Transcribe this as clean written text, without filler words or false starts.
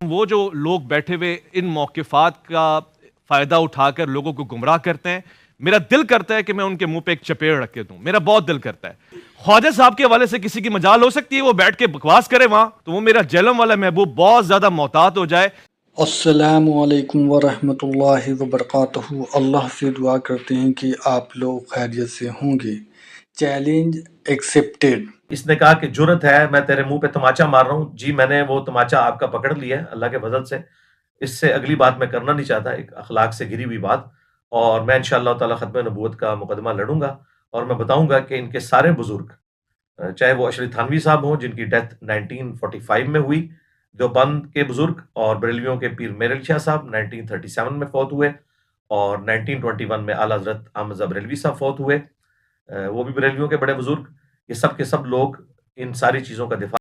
وہ جو لوگ بیٹھے ہوئے ان موقفات کا فائدہ اٹھا کر لوگوں کو گمراہ کرتے ہیں، میرا دل کرتا ہے کہ میں ان کے منہ پہ ایک چپیڑ رکھ کے دوں، میرا بہت دل کرتا ہے۔ خواجہ صاحب کے حوالے سے کسی کی مجال ہو سکتی ہے وہ بیٹھ کے بکواس کرے وہاں، تو وہ میرا جہلم والا محبوب بہت زیادہ محتاط ہو جائے۔ السلام علیکم ورحمۃ اللہ وبرکاتہ۔ اللہ سے دعا کرتے ہیں کہ آپ لوگ خیریت سے ہوں گے۔ Challenge accepted. اس نے کہا کہ جرت ہے میں تیرے منہ پہ تماچا مار رہا ہوں۔ جی میں نے وہ تماچا آپ کا پکڑ لیا ہے اللہ کے فضل سے۔ اس سے اگلی بات میں کرنا نہیں چاہتا، ایک اخلاق سے گری ہوئی بات، اور میں انشاءاللہ تعالی ختم نبوت کا مقدمہ لڑوں گا، اور میں بتاؤں گا کہ ان کے سارے بزرگ، چاہے وہ اشرف تھانوی صاحب ہوں جن کی ڈیتھ 1945 میں ہوئی، دیوبند کے بزرگ، اور بریلویوں کے پیر میر علی شاہ صاحب 1937 میں فوت ہوئے، اور 1921 میں اعلیٰ حضرت احمد رضا بریلوی صاحب فوت ہوئے، وہ بھی بریلویوں کے بڑے بزرگ۔ یہ سب کے سب لوگ ان ساری چیزوں کا دفاع